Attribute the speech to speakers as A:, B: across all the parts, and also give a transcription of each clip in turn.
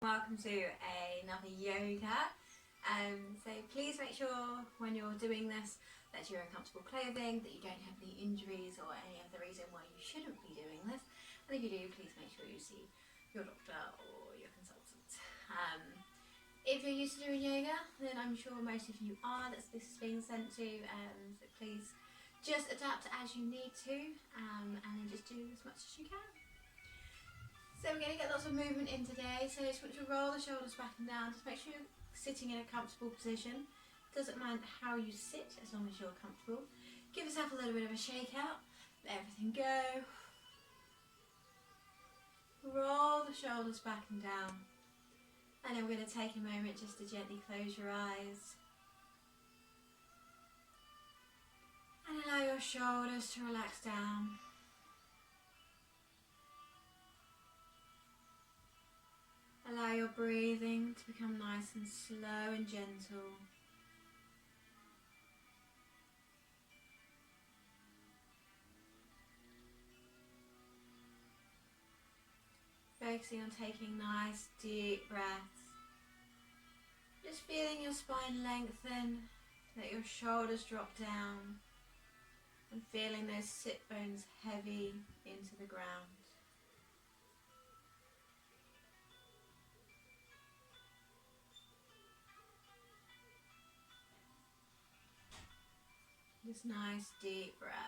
A: Welcome to another yoga. So please make sure when you're doing this that you're in comfortable clothing, that you don't have any injuries or any other reason why you shouldn't be doing this. And if you do, please make sure you see your doctor or your consultant. If you're used to doing yoga, then I'm sure most of you are, that this is being sent to. So please just adapt as you need to, and then just do as much as you can. So we're going to get lots of movement in today, so just want to roll the shoulders back and down. Just make sure you're sitting in a comfortable position. Doesn't mind how you sit as long as you're comfortable. Give yourself a little bit of a shake out, let everything go. Roll the shoulders back and down. And then we're going to take a moment just to gently close your eyes. And allow your shoulders to relax down. Allow your breathing to become nice and slow and gentle. Focusing on taking nice deep breaths. Just feeling your spine lengthen, let your shoulders drop down, and feeling those sit bones heavy into the ground. Just nice deep breaths.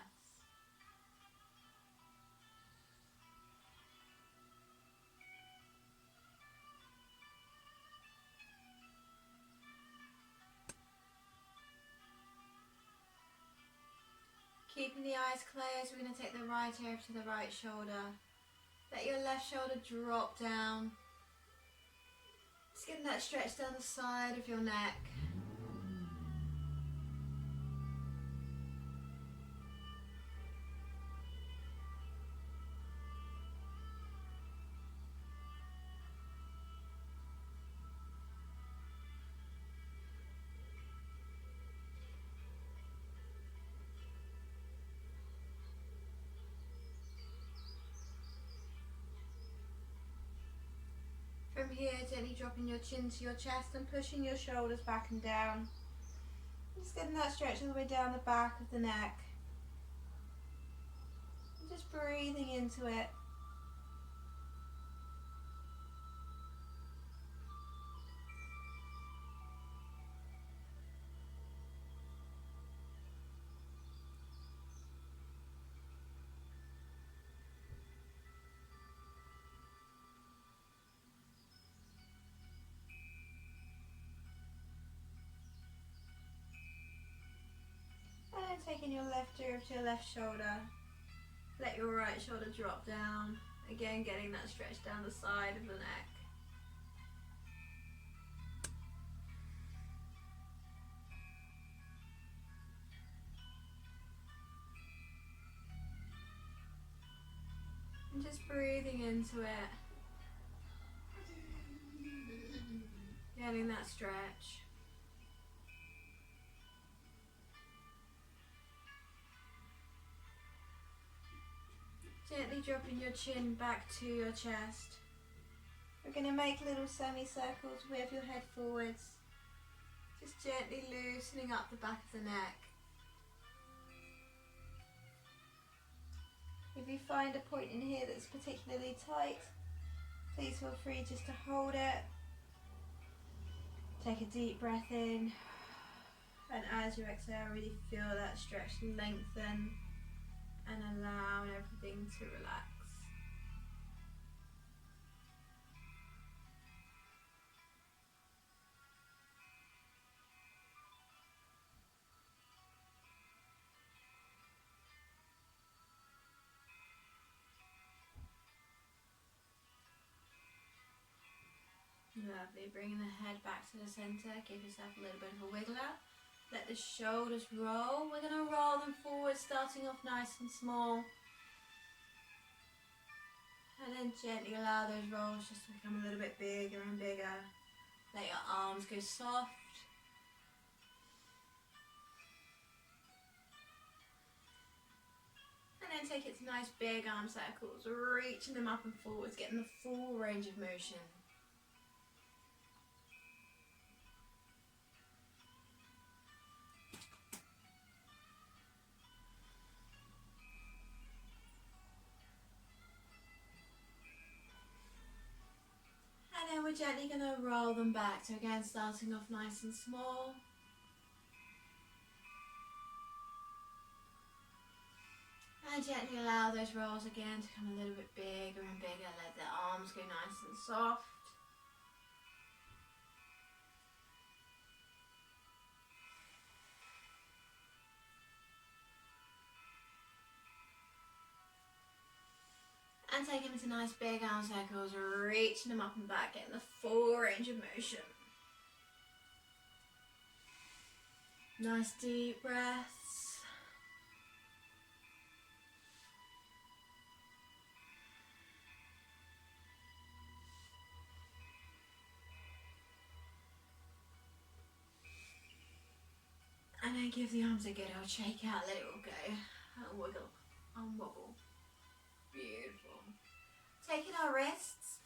A: Keeping the eyes closed, we're going to take the right ear to the right shoulder. Let your left shoulder drop down. Just getting that stretch down the side of your neck. From here, gently dropping your chin to your chest and pushing your shoulders back and down. Just getting that stretch all the way down the back of the neck. And just breathing into it. And taking your left ear to your left shoulder. Let your right shoulder drop down. Again, getting that stretch down the side of the neck. And just breathing into it. Getting that stretch. Gently dropping your chin back to your chest. We're going to make little semicircles with your head forwards. Just gently loosening up the back of the neck. If you find a point in here that's particularly tight, please feel free just to hold it. Take a deep breath in, and as you exhale, really feel that stretch lengthen and allow everything to relax. Lovely, bringing the head back to the centre, give yourself a little bit of a wiggle out. Let the shoulders roll. We're going to roll them forward, starting off nice and small. And then gently allow those rolls just to become a little bit bigger and bigger. Let your arms go soft. And then take it to nice big arm circles, reaching them up and forwards, getting the full range of motion. we're gently going to roll them back. So again, starting off nice and small. And gently allow those rolls again to come a little bit bigger and bigger. Let the arms go nice and soft. And take them into nice big arm circles, reaching them up and back, getting the full range of motion. Nice deep breaths. And then give the arms a good old shake out, let it all go. And wiggle and wobble. Beautiful. Taking our wrists,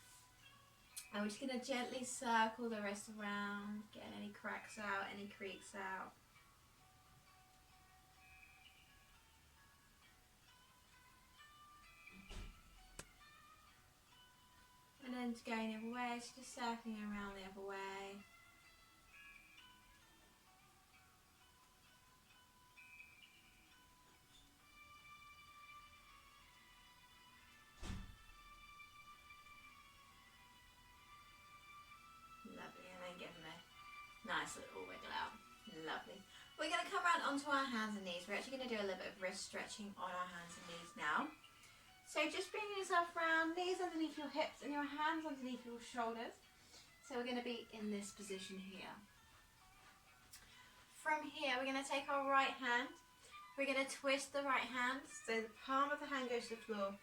A: and we're just going to gently circle the wrists around, getting any cracks out, any creaks out. And then going the other way, so just circling around the other way. Lovely, and then give them a nice little wiggle out. Lovely. We're going to come around onto our hands and knees. We're actually going to do a little bit of wrist stretching on our hands and knees now. So just bring yourself round, knees underneath your hips and your hands underneath your shoulders. So we're going to be in this position here. From here, we're going to take our right hand. We're going to twist the right hand, so the palm of the hand goes to the floor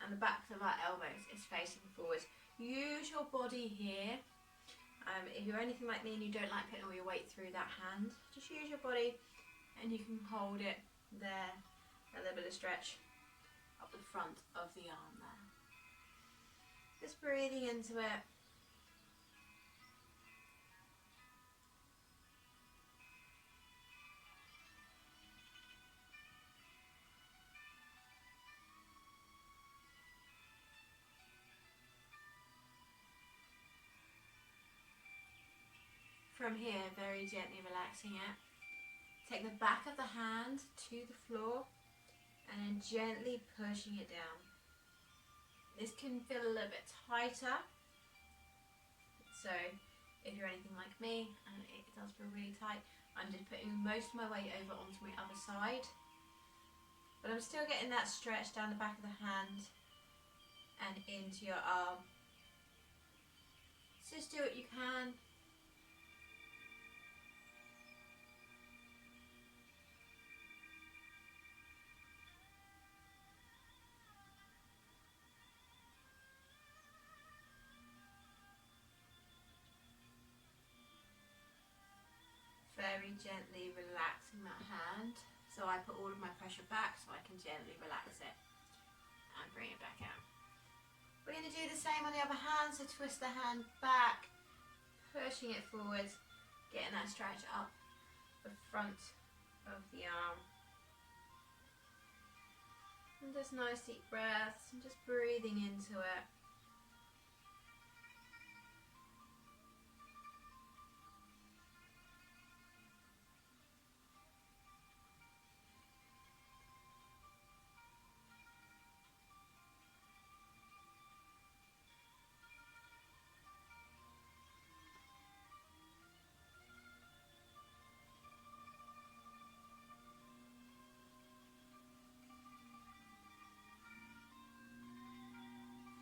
A: and the backs of our elbows is facing forwards. Use your body here. If you're anything like me and you don't like putting all your weight through that hand, just use your body and you can hold it there. A little bit of stretch up the front of the arm there. Just breathing into it. From here, very gently relaxing it. Take the back of the hand to the floor and then gently pushing it down. This can feel a little bit tighter, so if you're anything like me and it does feel really tight, I'm just putting most of my weight over onto my other side, but I'm still getting that stretch down the back of the hand and into your arm. So just do what you can. Very gently relaxing that hand. So I put all of my pressure back so I can gently relax it and bring it back out. We're going to do the same on the other hand, so twist the hand back, pushing it forwards, getting that stretch up the front of the arm. And just nice deep breaths and just breathing into it.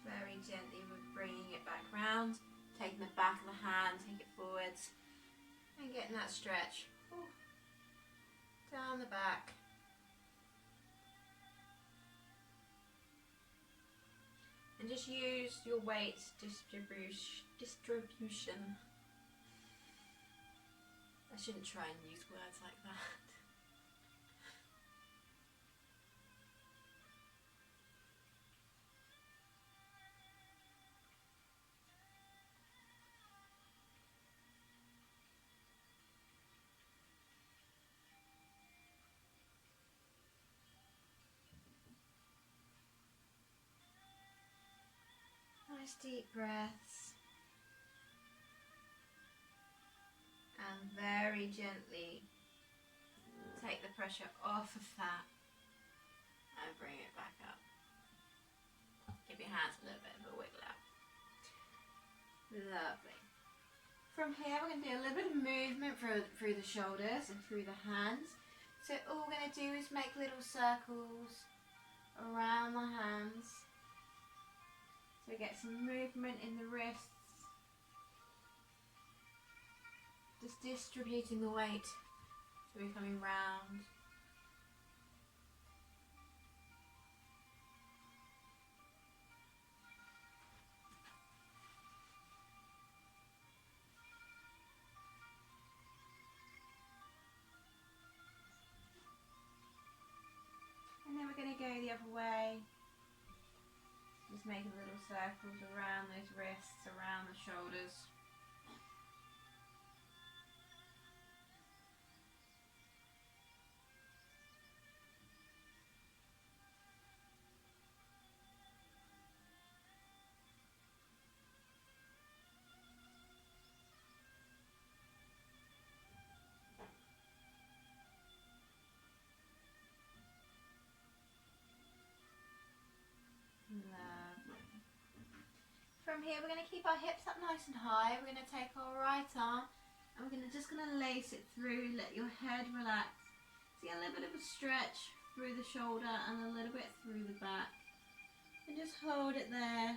A: Very gently bringing it back round, taking the back of the hand, take it forwards and getting that stretch down the back. And just use your weight distribution. I shouldn't try and use words like that. Nice deep breaths. and very gently take the pressure off of that and bring it back up. Give your hands a little bit of a wiggle out. Lovely. From here we're going to do a little bit of movement through the shoulders and through the hands. So all we're going to do is make little circles around the hands. So we get some movement in the wrists. Just distributing the weight. So we're coming round. And then we're going to go the other way. Just making little circles around those wrists, around the shoulders. Lovely. From here we're going to keep our hips up nice and high. We're going to take our right arm and we're just going to lace it through. Let your head relax. So you get a little bit of a stretch through the shoulder and a little bit through the back. And just hold it there.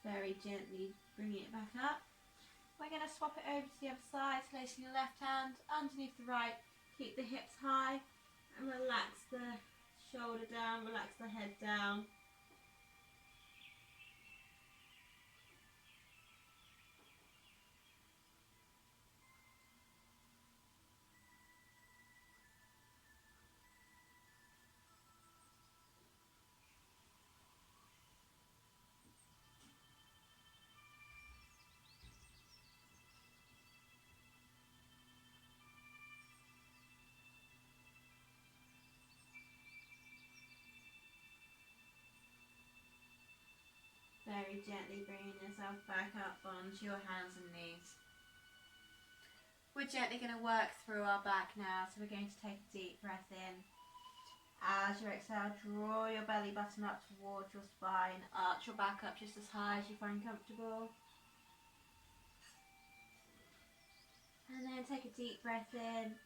A: Very gently bringing it back up. We're going to swap it over to the other side, placing your left hand underneath the right. Keep the hips high and relax the shoulder down, relax the head down. Very gently bringing yourself back up onto your hands and knees. We're gently going to work through our back now, so we're going to take a deep breath in. As you exhale, draw your belly button up towards your spine, arch your back up just as high as you find comfortable. And then take a deep breath in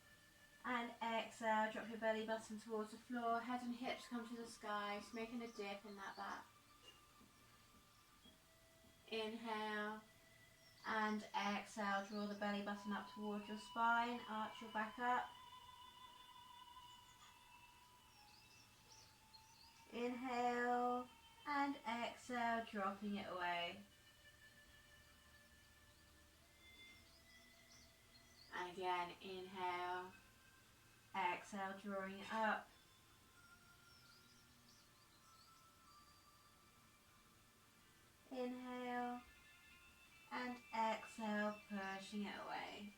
A: and exhale, drop your belly button towards the floor, head and hips come to the sky, just making a dip in that back. Inhale and exhale, draw the belly button up towards your spine, arch your back up. Inhale and exhale, dropping it away. And again, inhale, exhale, drawing it up. Inhale and exhale, pushing it away.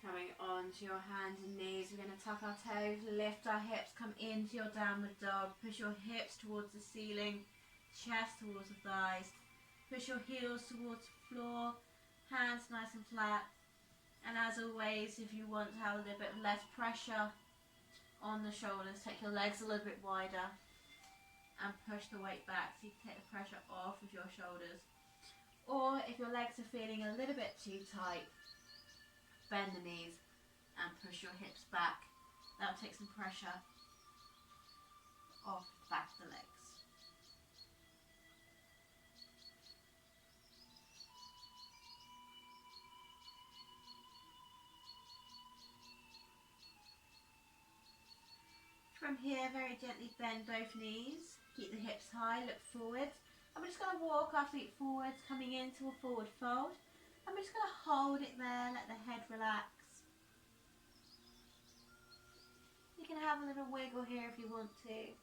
A: Coming onto your hands and knees, we're going to tuck our toes, lift our hips, come into your downward dog. Push your hips towards the ceiling, chest towards the thighs. Push your heels towards the floor, hands nice and flat. And as always, if you want to have a little bit less pressure on the shoulders, take your legs a little bit wider and push the weight back so you can take the pressure off of your shoulders. Or if your legs are feeling a little bit too tight, bend the knees and push your hips back. That'll take some pressure off the back of the legs. From here, very gently bend both knees. Keep the hips high, look forward. And we're just going to walk our feet forwards, coming into a forward fold. And we're just going to hold it there, let the head relax. can have a little wiggle here if you want to.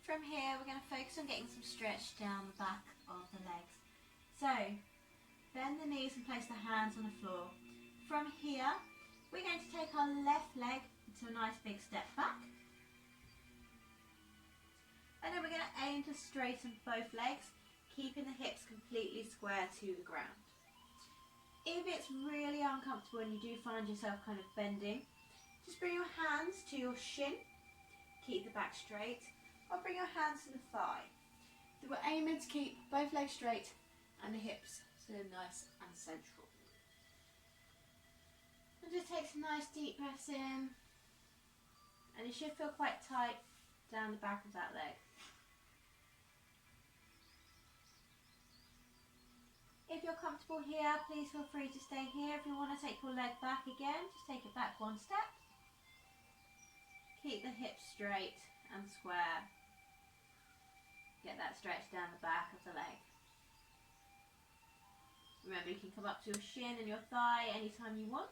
A: From here, we're going to focus on getting some stretch down the back of the legs. So, bend the knees and place the hands on the floor. From here, we're going to take our left leg into a nice big step back. And then we're going to aim to straighten both legs, keeping the hips completely square to the ground. If it's really uncomfortable and you do find yourself kind of bending, just bring your hands to your shin, keep the back straight, or bring your hands to the thigh. So we're aiming to keep both legs straight and the hips so nice and central. And just take some nice deep breaths in, and you should feel quite tight down the back of that leg. If you're comfortable here, please feel free to stay here. If you want to take your leg back again, just take it back one step. Keep the hips straight and square. Get that stretch down the back of the leg. Remember, you can come up to your shin and your thigh anytime you want.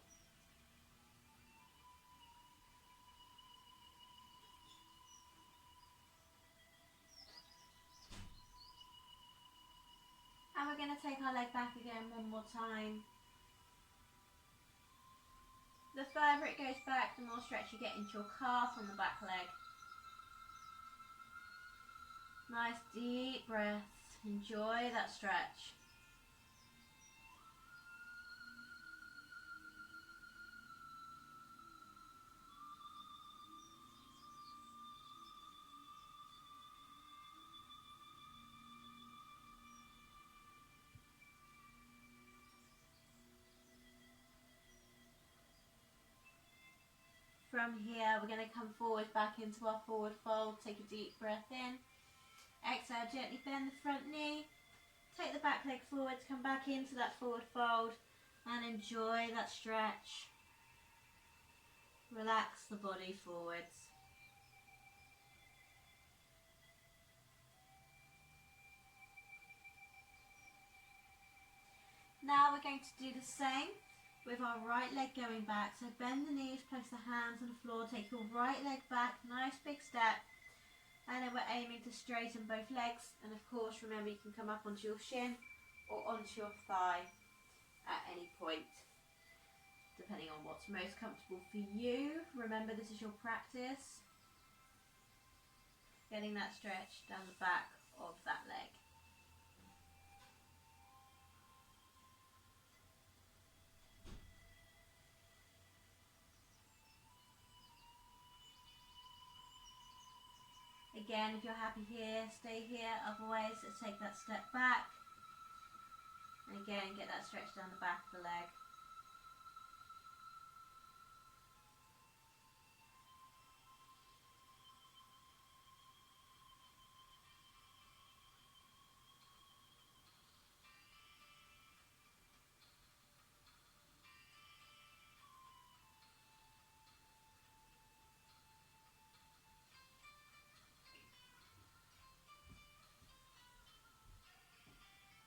A: And we're going to take our leg back again one more time. The further it goes back, the more stretch you get into your calf on the back leg. Nice deep breaths. Enjoy that stretch. From here, we're going to come forward back into our forward fold. Take a deep breath in. Exhale, gently bend the front knee. Take the back leg forwards, come back into that forward fold and enjoy that stretch. Relax the body forwards. Now we're going to do the same with our right leg going back. So bend the knees, place the hands on the floor, take your right leg back, nice big step. And then we're aiming to straighten both legs. And of course, remember, you can come up onto your shin or onto your thigh at any point, depending on what's most comfortable for you. Remember, this is your practice. Getting that stretch down the back of that leg. Again, if you're happy here, stay here. Otherwise, let's take that step back. And again, get that stretch down the back of the leg.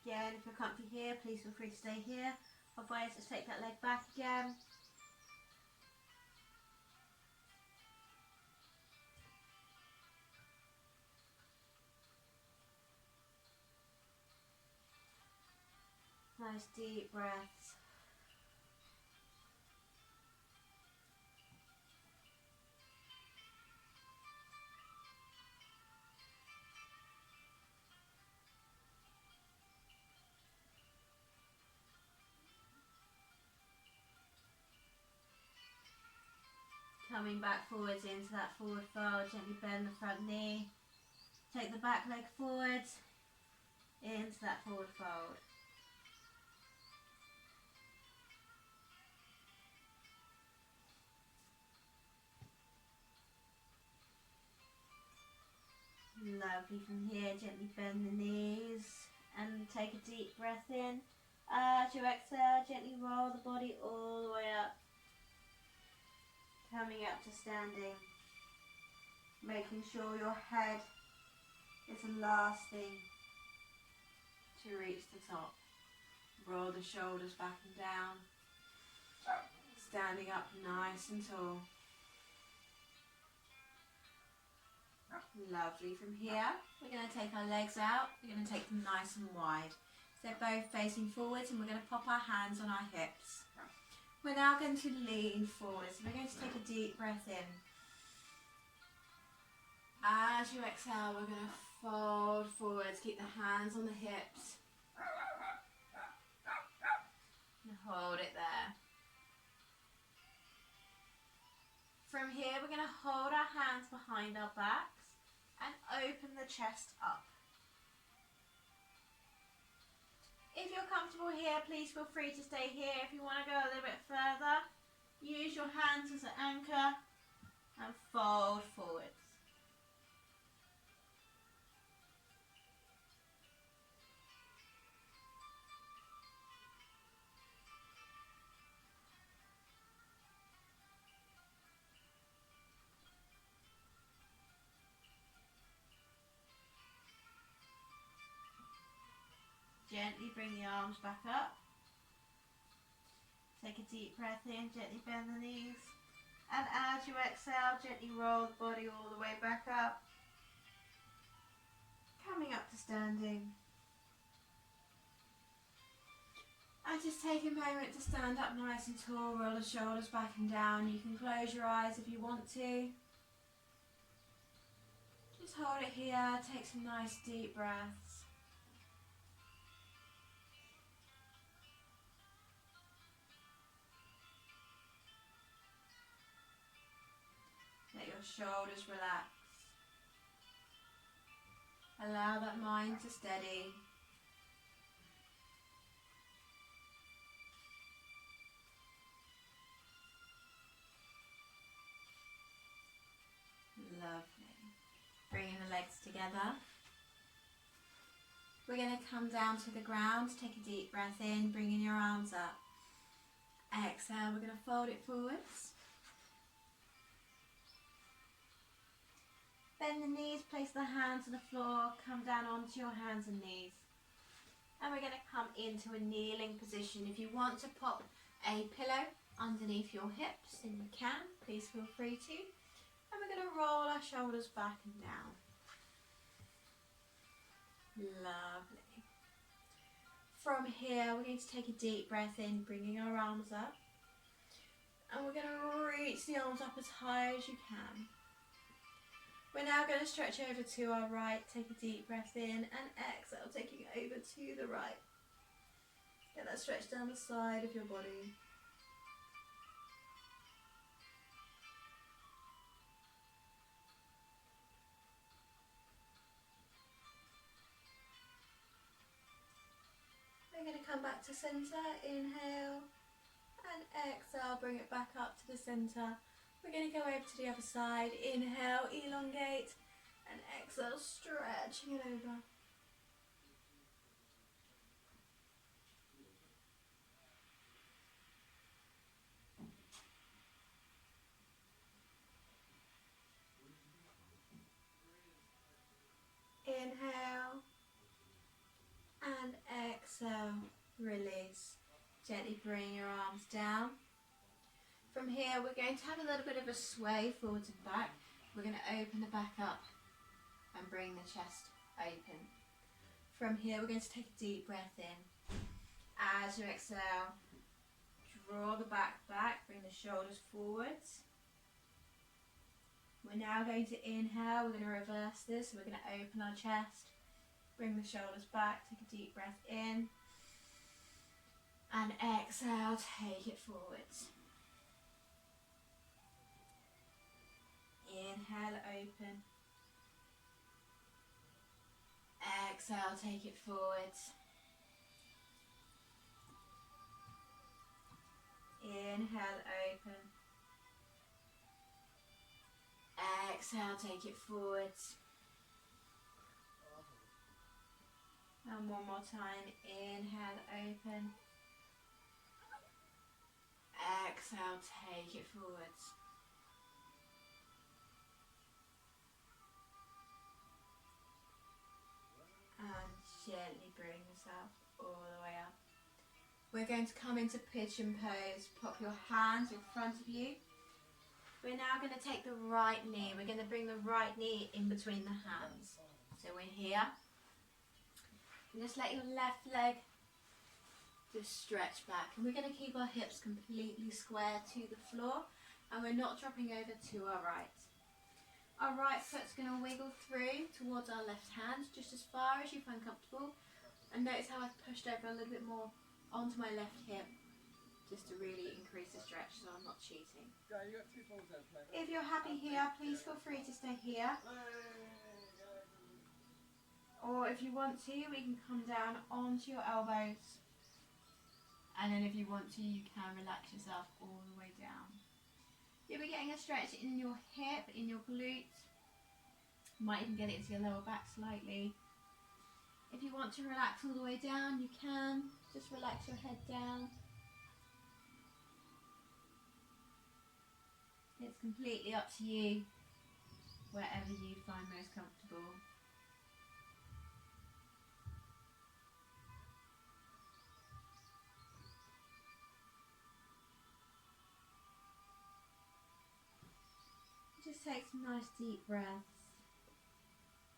A: Again, if you're comfy here, please feel free to stay here. Otherwise, let's take that leg back again. Nice deep breaths. Coming back forwards into that forward fold, gently bend the front knee. Take the back leg forwards into that forward fold. Lovely. From here, gently bend the knees and take a deep breath in. As you exhale, gently roll the body all the way up. Coming up to standing. Making sure your head is the last thing to reach the top. Roll the shoulders back and down, standing up nice and tall. Lovely. From here, we're going to take our legs out. We're going to take them nice and wide. So they're both facing forwards, and we're going to pop our hands on our hips. We're now going to lean forwards. We're going to take a deep breath in. As you exhale, we're going to fold forwards. Keep the hands on the hips. And hold it there. From here, we're going to hold our hands behind our backs and open the chest up. If you're comfortable here, please feel free to stay here. If you want to go a little bit further, use your hands as an anchor and fold forwards. Gently bring the arms back up. Take a deep breath in, gently bend the knees. And as you exhale, gently roll the body all the way back up. Coming up to standing. And just take a moment to stand up nice and tall, roll the shoulders back and down. You can close your eyes if you want to. Just hold it here, take some nice deep breaths. Let your shoulders relax. Allow that mind to steady. Lovely. Bringing the legs together. We're going to come down to the ground. Take a deep breath in, bringing your arms up. Exhale, we're going to fold it forwards. Bend the knees, place the hands on the floor, come down onto your hands and knees. And we're going to come into a kneeling position. If you want to pop a pillow underneath your hips, then you can. Please feel free to. And we're going to roll our shoulders back and down. Lovely. From here, we're going to take a deep breath in, bringing our arms up. And we're going to reach the arms up as high as you can. We're now going to stretch over to our right, take a deep breath in and exhale, taking it over to the right. Get that stretch down the side of your body. We're going to come back to centre, inhale and exhale, bring it back up to the centre. We're going to go over to the other side. Inhale, elongate, and exhale, stretching it over. Inhale, and exhale, release. Gently bring your arms down. From here, we're going to have a little bit of a sway forwards and back. We're going to open the back up and bring the chest open. From here, we're going to take a deep breath in. As you exhale, draw the back, bring the shoulders forwards. We're now going to inhale, we're going to reverse this. We're going to open our chest, bring the shoulders back, take a deep breath in. And exhale, take it forwards. Inhale, open. Exhale, take it forwards. Inhale, open. Exhale, take it forwards. And one more time. Inhale, open. Exhale, take it forwards. gently bring yourself all the way up. We're going to come into pigeon pose. Pop your hands in front of you. We're now going to take the right knee. We're going to bring the right knee in between the hands. So we're here. And just let your left leg just stretch back. And we're going to keep our hips completely square to the floor. And we're not dropping over to our right. Our right foot's going to wiggle through towards our left hand, just as far as you find comfortable. And notice how I've pushed over a little bit more onto my left hip, just to really increase the stretch so I'm not cheating. If you're happy here, please feel free to stay here. Or if you want to, we can come down onto your elbows. And then if you want to, you can relax yourself all the way down. You'll be getting a stretch in your hip, in your glutes. Might even get it into your lower back slightly. If you want to relax all the way down, you can. Just relax your head down. It's completely up to you, wherever you find most comfortable. Just take some nice deep breaths,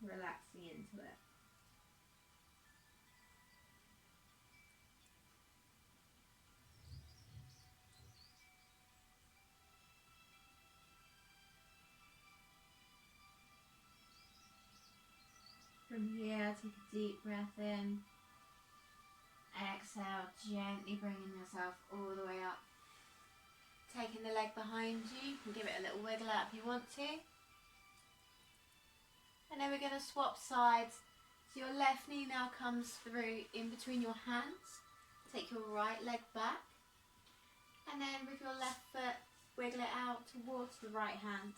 A: relaxing into it. From here, take a deep breath in. Exhale, gently bringing yourself all the way up. Taking the leg behind you, you can give it a little wiggle out if you want to. And then we're going to swap sides. So your left knee now comes through in between your hands. Take your right leg back. And then with your left foot, wiggle it out towards the right hand.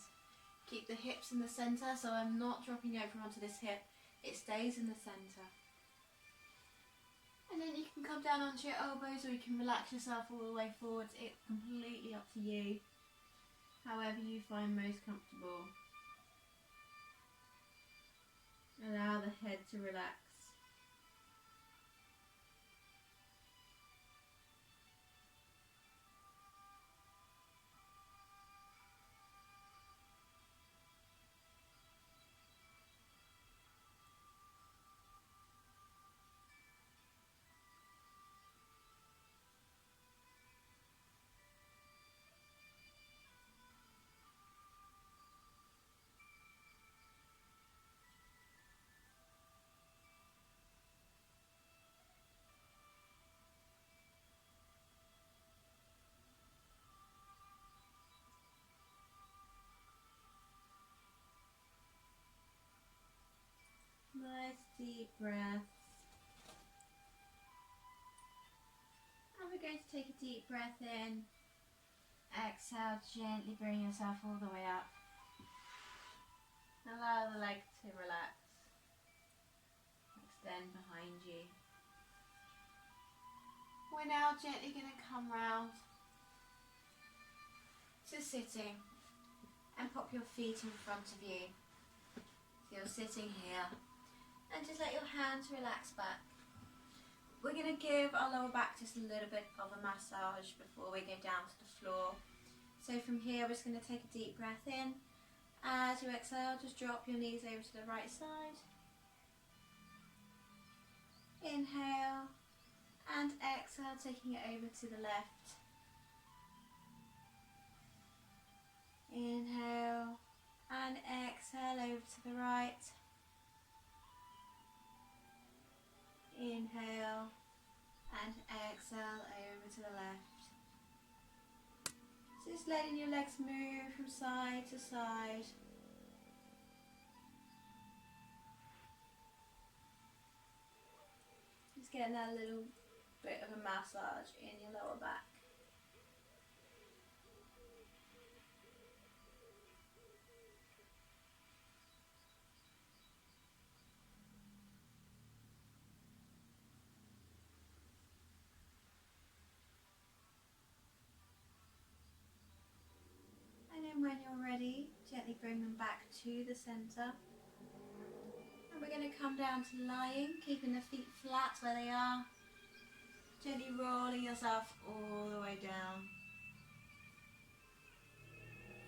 A: Keep the hips in the centre, so I'm not dropping over onto this hip. It stays in the centre. And then you can come down onto your elbows, or you can relax yourself all the way forwards. It's completely up to you, however you find most comfortable. Allow the head to relax. Nice deep breaths. And we're going to take a deep breath in. Exhale, gently bring yourself all the way up. Allow the leg to relax. Extend behind you. We're now gently going to come round to sitting and pop your feet in front of you. So you're sitting here. And just let your hands relax back. We're going to give our lower back just a little bit of a massage before we go down to the floor. So from here, we're just going to take a deep breath in. As you exhale, just drop your knees over to the right side. Inhale and exhale, taking it over to the left. Inhale and exhale over to the right. Inhale and exhale over to the left. Just letting your legs move from side to side. Just getting that little bit of a massage in your lower back. And then when you're ready, gently bring them back to the centre. And we're going to come down to lying, keeping the feet flat where they are. Gently rolling yourself all the way down.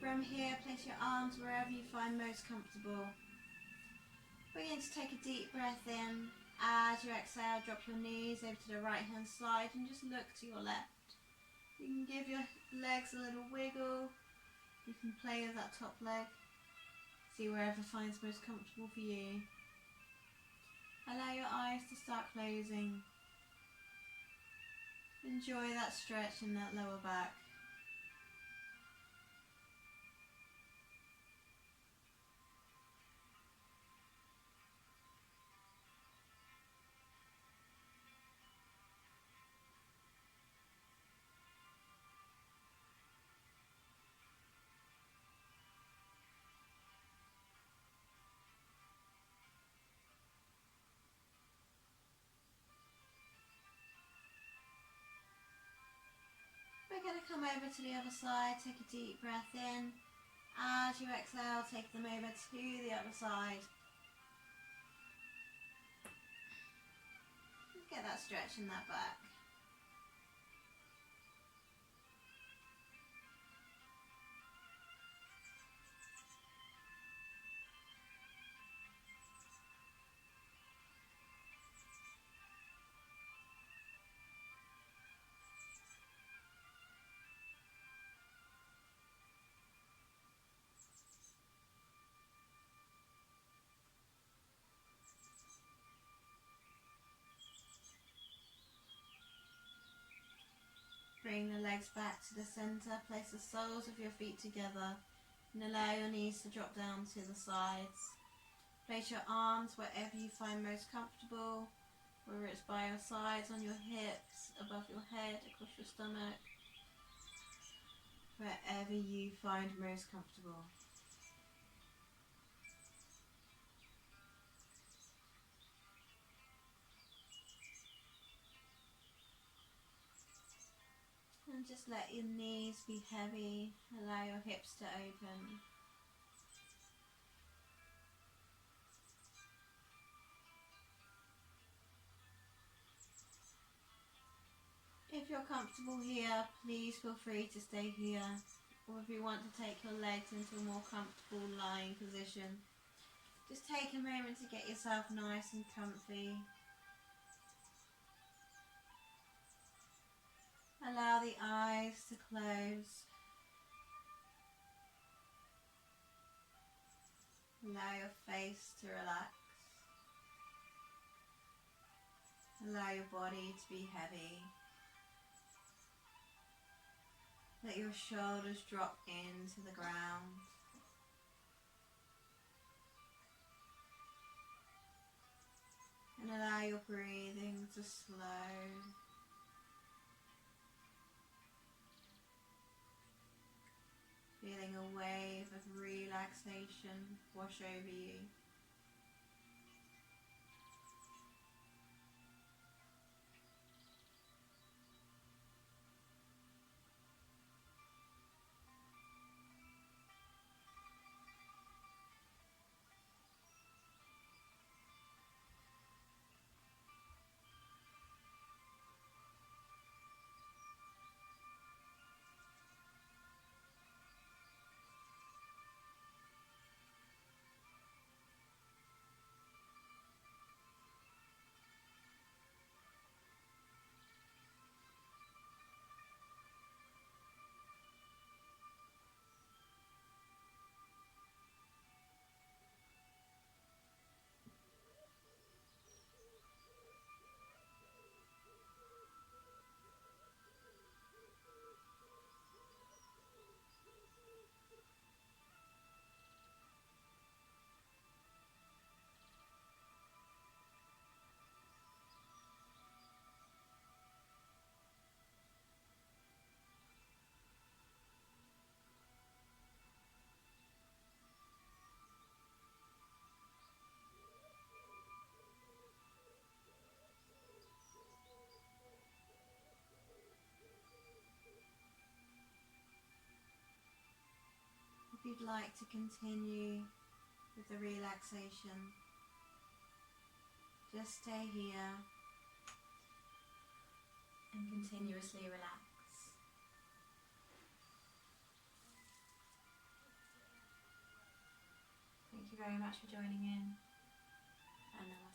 A: From here, place your arms wherever you find most comfortable. Begin to take a deep breath in. As you exhale, drop your knees over to the right hand side and just look to your left. You can give your legs a little wiggle. You can play with that top leg. See wherever finds most comfortable for you. Allow your eyes to start closing. Enjoy that stretch in that lower back. We're going to come over to the other side, take a deep breath in. As you exhale, take them over to the other side. Get that stretch in that back. Bring the legs back to the centre, place the soles of your feet together and allow your knees to drop down to the sides. Place your arms wherever you find most comfortable, whether it's by your sides, on your hips, above your head, across your stomach, wherever you find most comfortable. And just let your knees be heavy, allow your hips to open. If you're comfortable here, please feel free to stay here. Or if you want to take your legs into a more comfortable lying position, just take a moment to get yourself nice and comfy. Allow the eyes to close. Allow your face to relax. Allow your body to be heavy. Let your shoulders drop into the ground. And allow your breathing to slow. Feeling a wave of relaxation wash over you. If you'd like to continue with the relaxation, Just stay here and continuously relax. Thank you very much for joining in, and